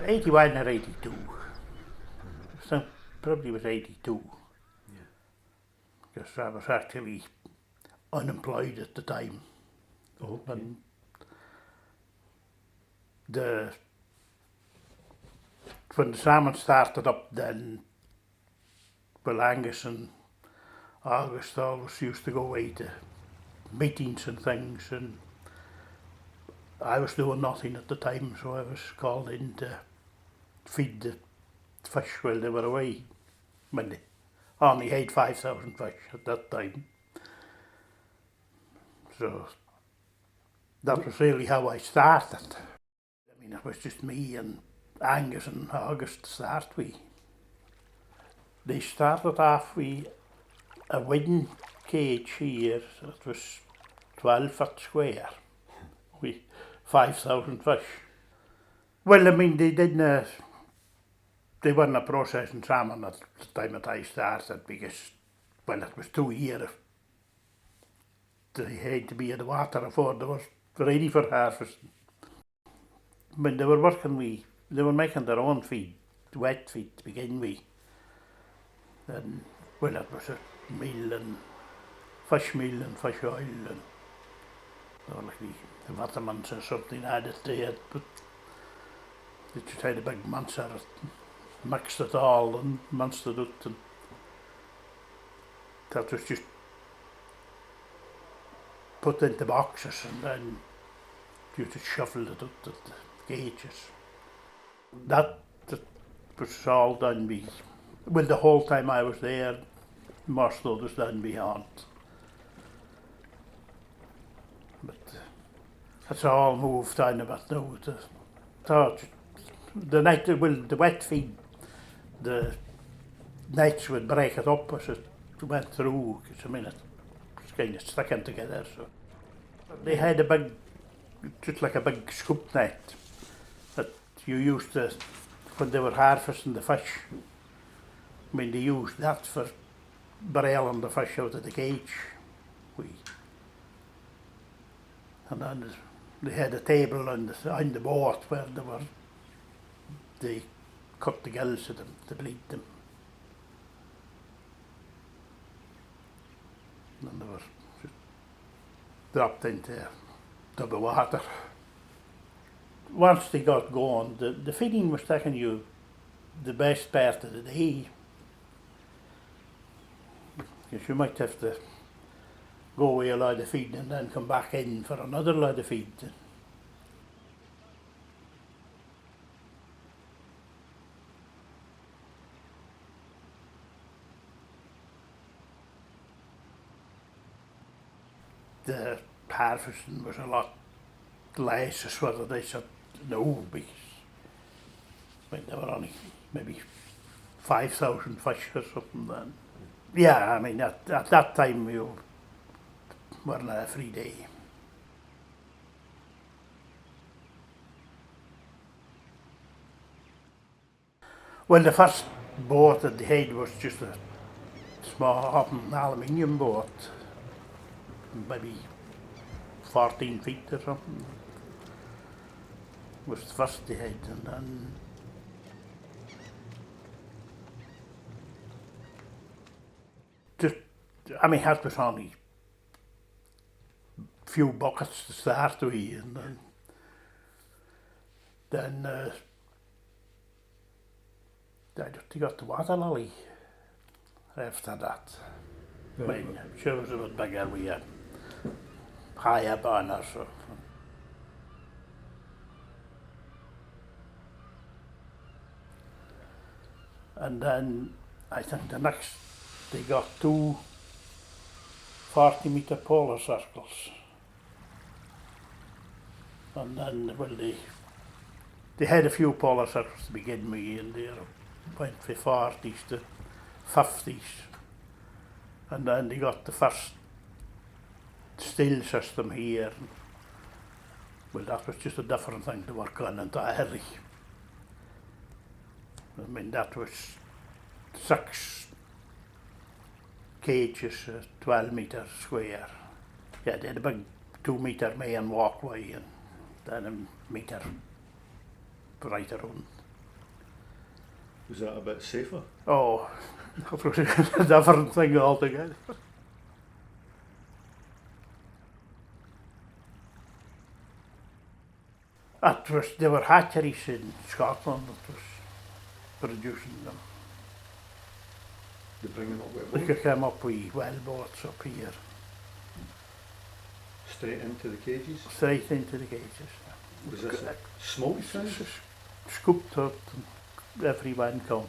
'81 or '82. So probably was '82. Because I was actually unemployed at the time. Okay. And when the Salmon started up then, well, Angus and August always used to go away to meetings and things, and I was doing nothing at the time, so I was called in to feed the fish while they were away. When they only had 5,000 fish at that time. So that was really how I started. I mean, it was just me and Angus and August to start with. They started off with a wooden cage here, so it was 12 foot square with 5,000 fish. Well, I mean, they weren't processing salmon at the time that I started because, well, it was 2 years. They had to be in the water before they were ready for harvesting. When they were working, they were making their own feed, wet feed to begin with. And, well, it was a meal and fish oil and or like the vitamins or something added to it, but they just had a big monster, mixed it all and monstered it, and that was just put into boxes and then you just shuffled it up to the gauges. That was all done by, well, the whole time I was there, most of it was done by hand. But that's all moved on a bit now. The wet feed, the nets would break it up as it went through, because I mean it was kind of sticking together. So they had a big, just like a big scoop net that you used to, when they were harvesting the fish, I mean they used that for barreling the fish out of the cage. And then they had a table on the boat where they cut the gills of them to bleed them. And they were just dropped into a tub of water. Once they got going, the feeding was taking you the best part of the day. Because you might have to go away a load of feed and then come back in for another load of feed. The harvesting was a lot less as what they said no, because when there were only maybe 5,000 fish or something then. Yeah, I mean at that time you weren't a free day. Well, the first boat that they had was just a small aluminium boat, maybe 14 feet or something. Was the first they had, and then just, I mean, that was only a few buckets to start with, and then I just got the water lily after that. I mean, I'm sure it was a bit bigger, we high up on her, so. And then I think the next they got 2 40-meter polar circles. And then, well, they had a few polar circles to begin with, and they went from 40s to 50s. And then they got the first still system here. Well, that was just a different thing to work on entirely. I mean, that was 6 cages, 12 metres square. Yeah, they had a big 2-metre main walkway and then a metre right around. Was that a bit safer? Oh, that was a different thing altogether. There were hatcheries in Scotland that was producing them. They bring them up with a They boat? could come up with well boats up here, Straight into the cages? straight into the cages. Was this a smoke size? Scooped out and everyone counted.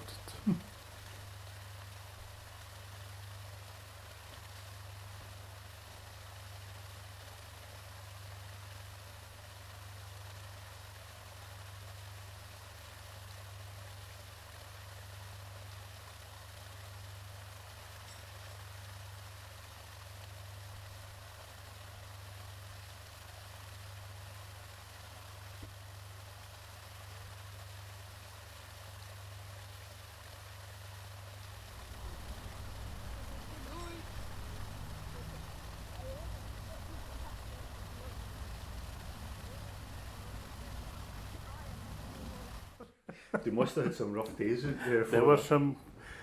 They must have had some rough days out there. There were some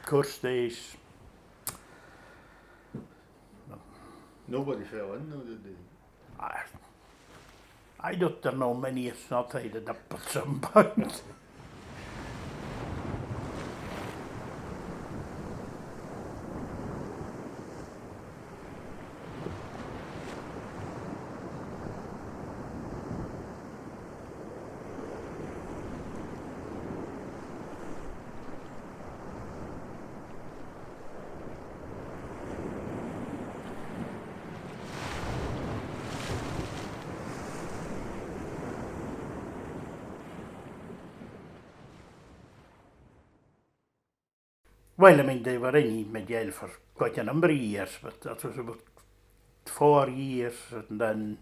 course days. Nobody fell in though, did they? I don't know many it's not ended up at some point. Well, I mean, they were in Mid Yell for quite a number of years, but that was about 4 years, and then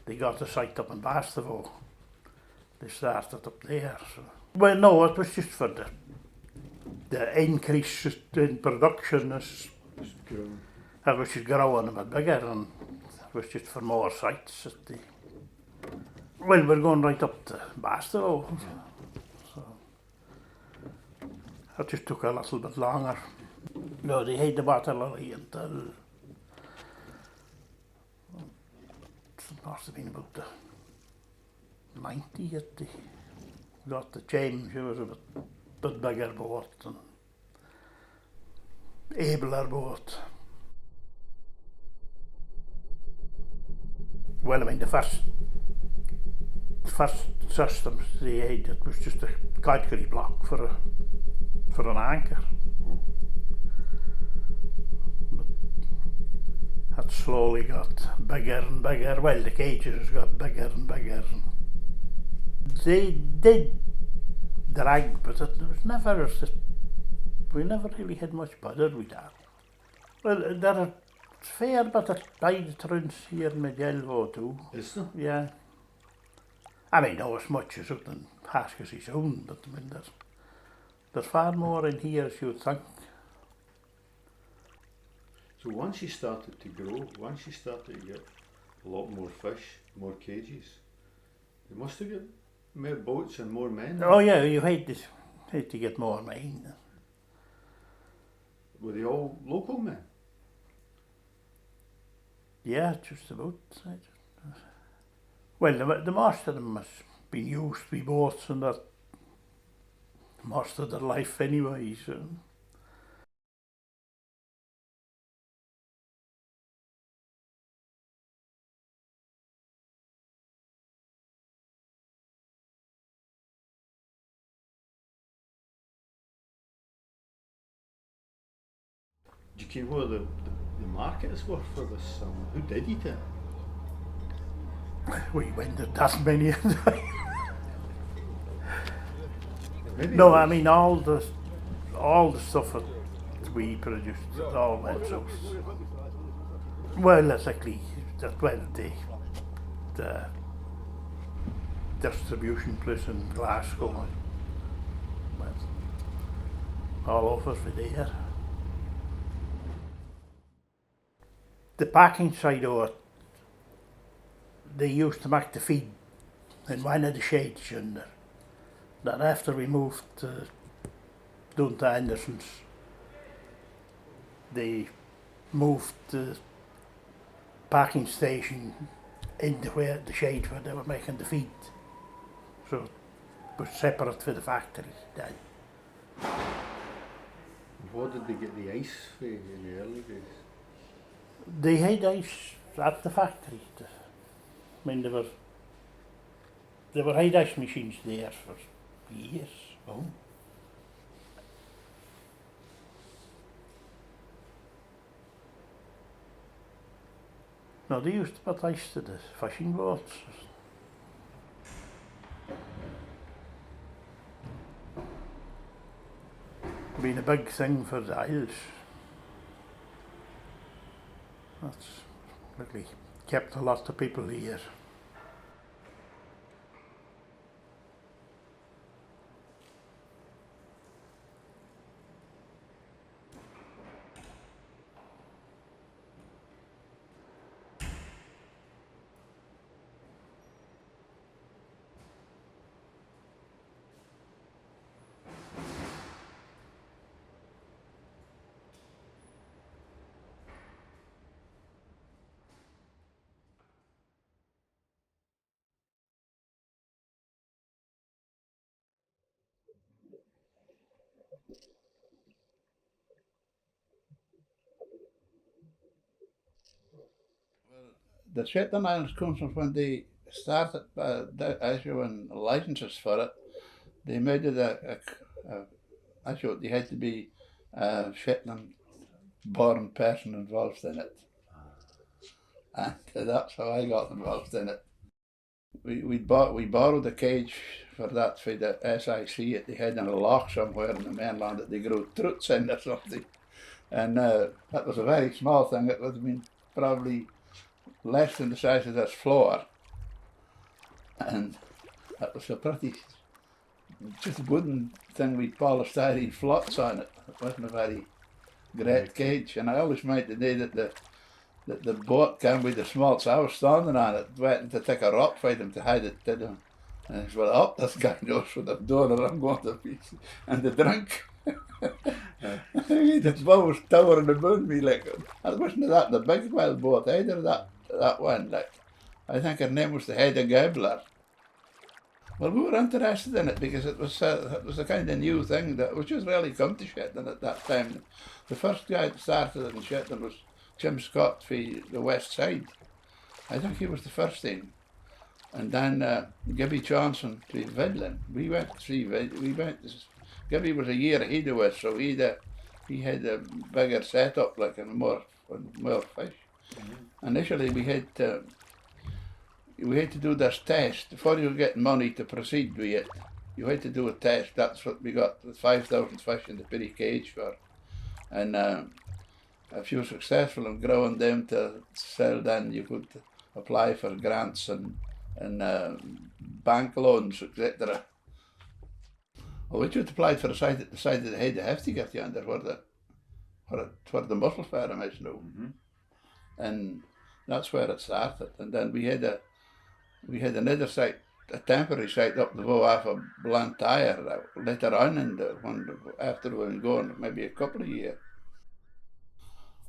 they got a site up in Voe. They started up there. So. Well, no, it was just for the increase in production as it was just growing a bit bigger, and it was just for more sites. Well, we're going right up to Voe. It just took a little bit longer. No, they had the water lily until it must have been about the 90th. They got the change. It was a bit bigger boat and abler boat. Well, I mean, the first systems they had, it was just a concrete block for an anchor. But that slowly got bigger and bigger. Well, the cages got bigger and bigger. They did drag, but it was never, we never really had much bother with that. Well, there are a fair bit of tide runs here in Mid Yell Voe too. Is there? Yeah. I mean, not as much as out in Haskell's own, but I mean, there's far more in here as you would think. So once you started to grow, once you started to get a lot more fish, more cages, you must have got more boats and more men. Oh yeah, you had to get more men. Were they all local men? Yeah, just about. Well, the most of them has been used to be boats and that most of their life anyway, so. Do you know what the market is worth for this salmon? Who did eat it? We went to Tasmania. Maybe No, it I was- mean all the stuff that we produced, it all went south. Well, basically, that went the distribution place in Glasgow. Went all over for there. The packing side of it, they used to make the feed in one of the sheds in there. That after we moved down to Anderson's, they moved the packing station into where the shed where they were making the feed. So it was separate for the factory then. What did they get the ice for in the early days? They had ice at the factory. I mean, there were high ice machines there for years. Oh. No, they used to put ice to the fishing boats. Been a big thing for the Irish. That's really kept a lot of people here. The Shetland Islands comes from when they started issuing licenses for it. They made it actually they had to be a Shetland born person involved in it. And that's how I got involved in it. We borrowed a cage for that for the SIC. They had in a loch somewhere in the mainland that they grew truits in or something. And that was a very small thing. It would have been probably less than the size of this floor. And that was a pretty just wooden thing with polystyrene floats on it. It wasn't a very great cage. And I always made the day that the boat came with the smolts. I was standing on it, waiting to take a rock for them to hide it to them. And I said, well, up this guy knows what I'm doing, or I'm going to pieces. And the drink. The boat was towering above me, like, it wasn't that the big wild boat either, that one, like. I think her name was the Head of Gabler. Well, we were interested in it because it was a kind of new thing that was just really come to Shetland at that time. The first guy that started it in Shetland was Jim Scott for the west side. I think he was the first thing. And then Gibby Johnson to Vidlin. We went to see Gibby was a year ahead of us, so he had a bigger setup, like, and more fish. Mm-hmm. Initially we had to do this test before you get money to proceed with it. You had to do a test. That's what we got the 5,000 fish in the penny cage for. And if you were successful in growing them to sell, then you could apply for grants and bank loans, etc. Well, we just applied for a site that decided they had to have to get you under where the mussel farm is now. Mm-hmm. And that's where it started. And then we had another site, a temporary site up the Voe off of Blantyre later on, after we were gone, maybe a couple of years.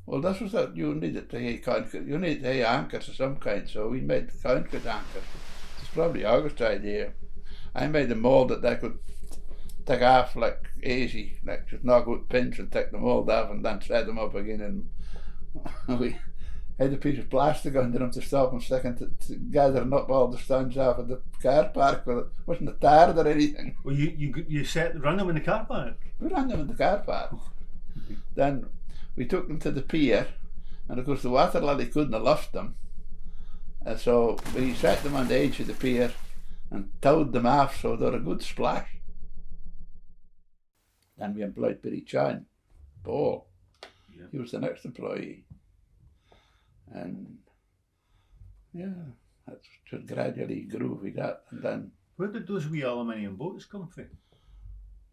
Well, this was that you needed to have concrete. You needed to have anchors of some kind, so we made concrete anchors. It's probably August's idea. I made a mould that they could take off like easy, like just knock out pins and take the mould off and then set them up again. And we had a piece of plastic under them to stop them sticking to gathering up all the stones off of the car park, but it wasn't a tarred or anything. Well, you run them in the car park? We ran them in the car park. Then we took them to the pier, and of course the water lily couldn't have left them. And so we set them on the edge of the pier and towed them off so they're a good splash. Then we employed Billy Chan, Paul. Yeah. He was the next employee. And yeah, that just gradually grew with that. And then Where did those wee aluminium boats come from?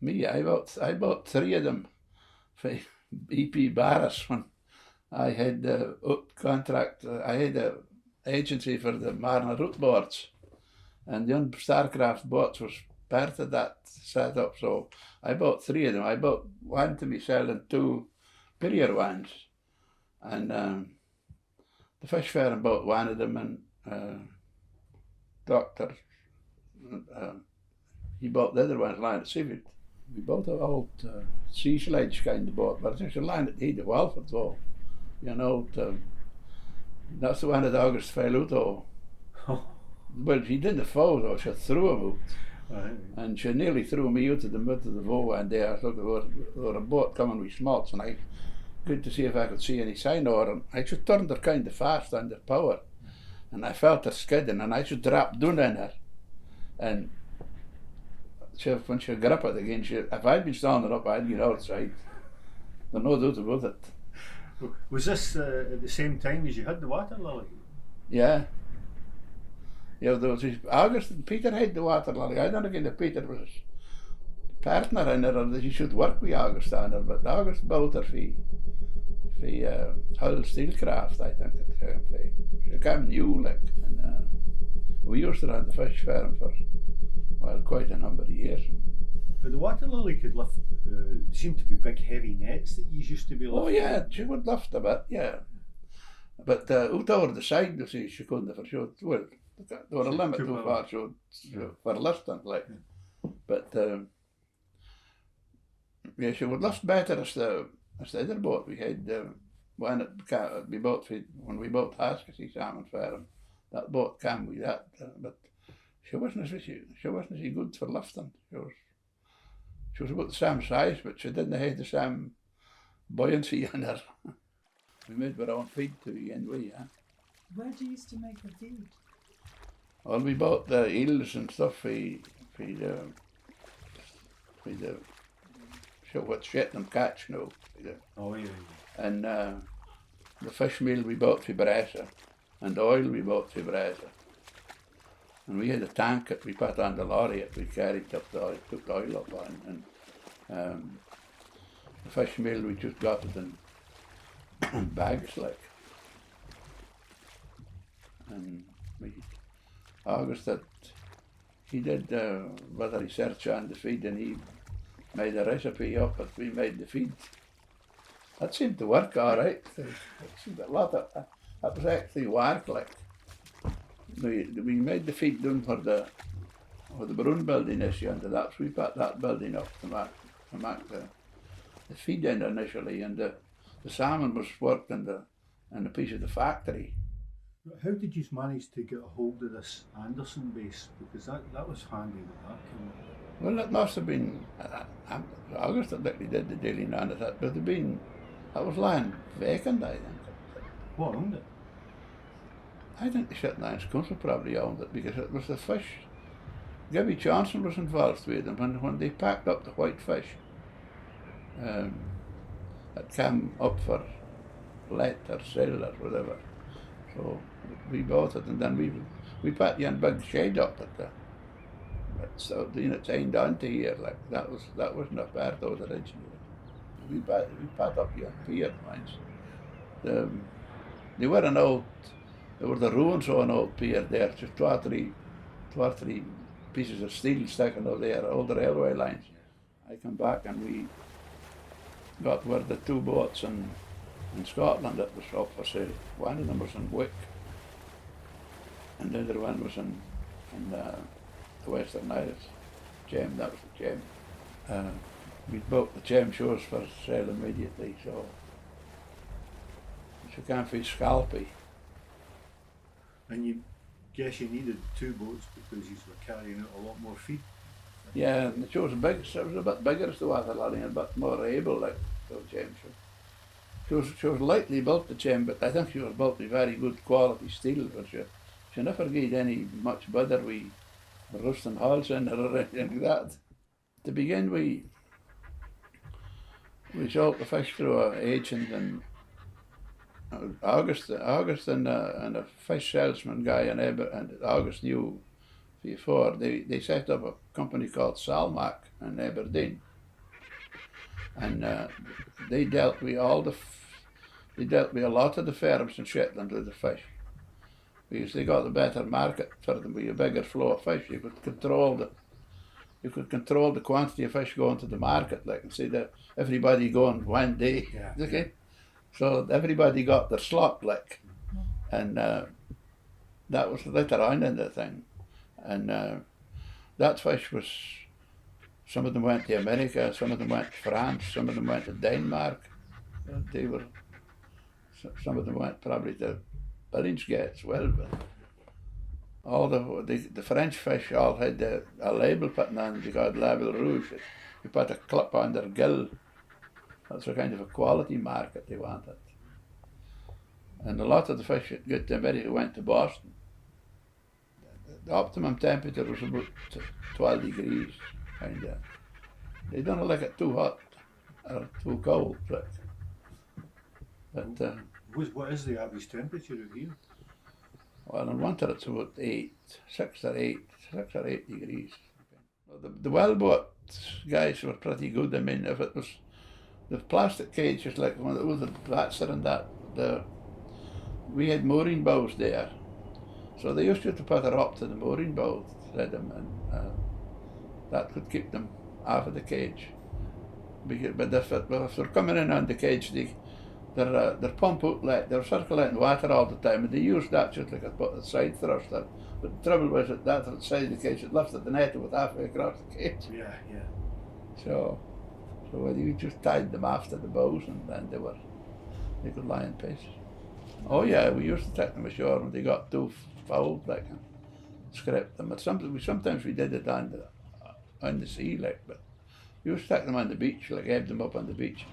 me, I bought 3 of them for E.P. Barris when I had the contract. I had a agency for the Mariner route boards, and the Starcraft boats was part of that setup. So I bought 3 of them. I bought one to myself and 2 bigger ones, and the fish firm bought one of them, and Doctor he bought the other ones lying at Civic. We bought an old sea sledge kind of boat, but it's a line at Head of Walford though. You know, that's the one that August fell out of. Well, she didn't fall though, she threw him out. Right. And she nearly threw me out of the mud of the Voe one day. I thought there was a boat coming with smalts, and I good to see if I could see any sign of her. And I just turned her kind of fast under power, and I felt her skidding, and I just dropped down in her. And when she gripped it again, if I'd been standing up, I'd get outside. There's no doubt about it. Was this at the same time as you had the water lily? Yeah. Yeah, there was August and Peter had the water lily. I don't think Peter was his partner in her, or that he should work with August on her, but August bought her for Hull Steelcraft, I think it came for. She came new, like, and we used her on the fish farm for, well, quite a number of years. But the water lily could lift, seemed to be big heavy nets that you used to be lifting. Oh yeah, she would lift a bit, yeah. But out over the side, you see, she couldn't have showed. Well, there was a limit to how far she would for lifting, like. But yeah, she would lift better as the other boat we had. One that we bought when we bought Haskell's Salmon Farm. That boat came with that, but she wasn't as good for lifting. She was about the same size, but she didn't have the same buoyancy in her. We made our own feed to the end, yeah. Where do you used to make the feed? Well, we bought the eels and stuff for the show what Shetland catch now. Oh yeah. And the fish meal we bought for Brasa, and the oil we bought for Brasa. And we had a tank that we put on the lorry that we carried up the oil, took the oil up on, and the fish meal we just got it in bags, like. And August that he did rather research on the feed, and he made a recipe up that we made the feed. That seemed to work all right. It seemed a lot of that was actually work, like. We made the feed done for the Brun building issue, and that's we put that building up to make the feed in initially, and the salmon was worked in a piece of the factory. How did you manage to get a hold of this Anderson base? Because that was handy with that. Well, it must have been August that actually did the dealing on it, but that was land vacant, I think. What owned it? I think the Shetland Council probably owned it, because it was the fish. Gibby Johnson was involved with them when they packed up the white fish. It came up for let or sale or whatever. So we bought it, and then we put the big shed up at the. So it's aimed onto here, like that wasn't a part of it originally. We put up the pier lines. They were an old. There were the ruins of an old pier there, just two or three pieces of steel sticking out there, all the railway lines. I come back and we got where the 2 boats in Scotland that was up for sale. One of them was in Wick, and the other one was in the Western Isles. Gem, that was the Gem. We bought the Gem shows for sale immediately, so she came for Scalpy. And you guess you needed 2 boats because you were carrying out a lot more feed. Yeah, and the show was big. So it was a bit bigger as the water lily and a bit more able, like the Gem show. She was lightly built, the chain, but I think she was built with very good quality steel, but she never gave any much bother with rusting holes in her or anything like that. To begin, we sold the fish through an agent in August and a fish salesman guy in and August knew before they set up a company called Salmon in Aberdeen, and they dealt with they dealt with a lot of the firms in Shetland with the fish, because they got a better market for them with a bigger flow of fish. You could control the quantity of fish going to the market, like instead of everybody going one day. Yeah. Okay, so everybody got their slot, like, and that was later on in the thing, and that fish was. Some of them went to America, some of them went to France, some of them went to Denmark. Some of them went probably to Billingsgate as well, but all the French fish all had a label put on, they called Label Rouge. You put a clip on their gill. That's a kind of a quality market they wanted. And a lot of the fish that got to America went to Boston. The optimum temperature was about 12 degrees, and they don't like it too hot or too cold. But what is the average temperature of here? well, in winter it's about 6 or 8 degrees. The wellboat guys were pretty good. I mean, if it was the plastic cages like one of the Platzer and that, we had mooring bows there, so they used to put her up to the mooring bow, and that could keep them off of the cage. But if they're coming in on the cage, they're pump outlet, they're circulating water all the time, and they use that just like a side thruster. But the trouble was that side of the cage, it lifted the net with halfway across the cage. Yeah. So you just tied them after the bows, and then they could lie in peace. Oh yeah, we used to take them ashore when they got too foul, like, and scrape them. But sometimes we did it on the sea, like, but we used to take them on the beach, like, have them up on the beach,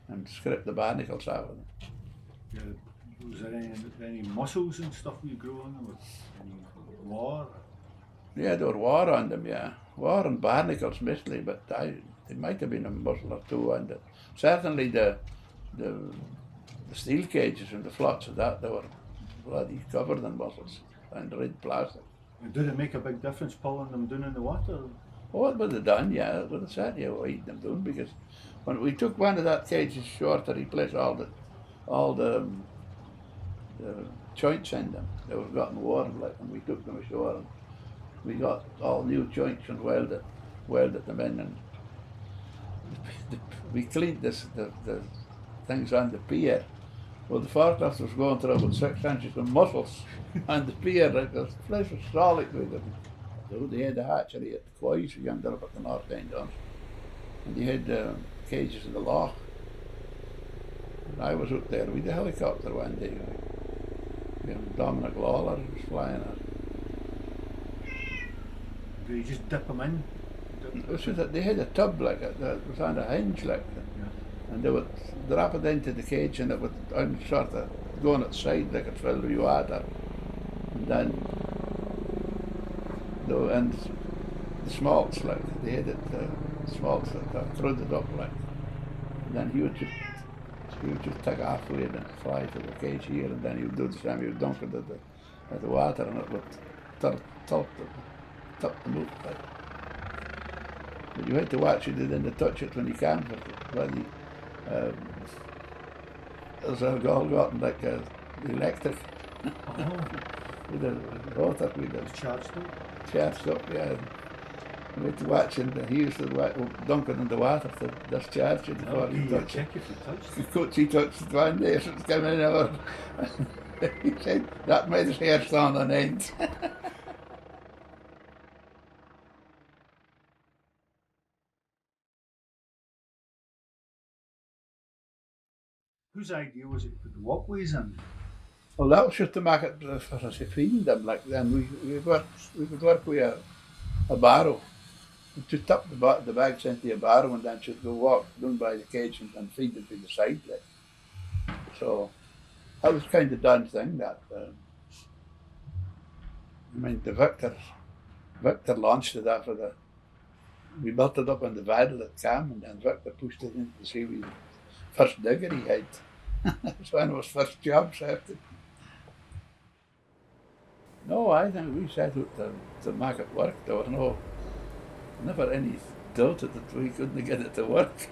and scrape the barnacles out of them. Yeah. Was there any mussels and stuff you grew on them? Any war? Yeah, there were war on them, yeah. War and barnacles mostly, but there might have been a mussel or two on them. Certainly the steel cages and the flots of that, they were bloody covered in mussels and red plastic. And did it make a big difference pulling them down in the water? Oh, it would have done, yeah. It would have certainly eaten them down, because when we took one of that cages ashore to replace all the joints in them, they were gotten worn, like, and we took them ashore and we got all new joints and welded them in, and we cleaned the things on the pier. Well, the forklift was going through about 6 inches of mussels on the pier, like, the place was solid with them. So they had a hatchery at the quays, we ended up at the north end on, and they had cages in the loch. And I was out there with the helicopter one day. Dominic Lawler was flying it. Do you just dip them in? They had a tub like it that was on a hinge like that, and they would drop it into the cage, and it would sort of go on its side like it filled with water, and then the smolts, like, they had it smolts that crowded up, like, and then he would just take off with it and fly to the cage here, and then he would do the same. He would dunk it at the water, and it would top the moot, like. But you had to watch it and to touch it when you can, when there's a all gotten like electric with a rotor with a charged up, yeah. You had to watch it, and he used to dunk it in the water to discharge it before he touched it. Check if you touched The coach, he touched it one day, so it's coming over. He said that made his hair stand on end. Whose idea was it to put the walkways in? Well, that was just to make it for us to feed them. Like, then we would work with a barrow. We'd just tip the bags into a barrow, and then she'd go walk down by the cage and feed them to the side. Like. So that was kind of done thing that. I mean, Victor launched it after we built it up on the Vadel at Cam, and then Victor pushed it into the sea. First digger he had. It's one of his first jobs after. No, I think we set out to make it work. There was never any doubt that we couldn't get it to work.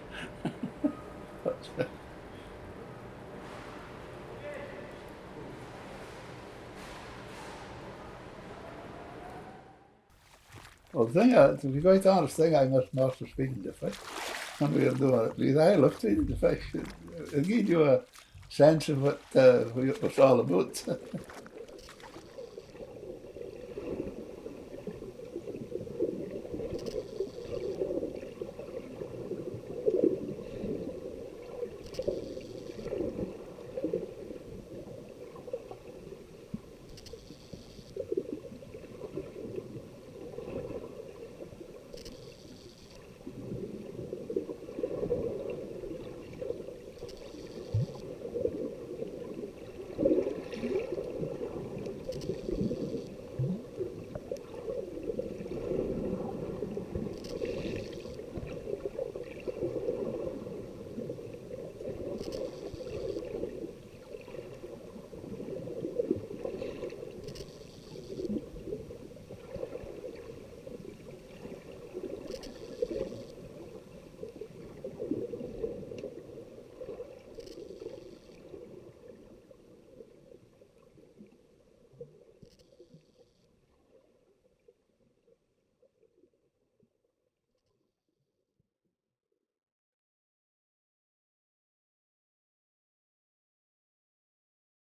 Well, the thing, to be quite honest, the thing I missed most was feeding the fish. When we were doing it, because I loved feeding the fish. It gave you a sense of what it was all about.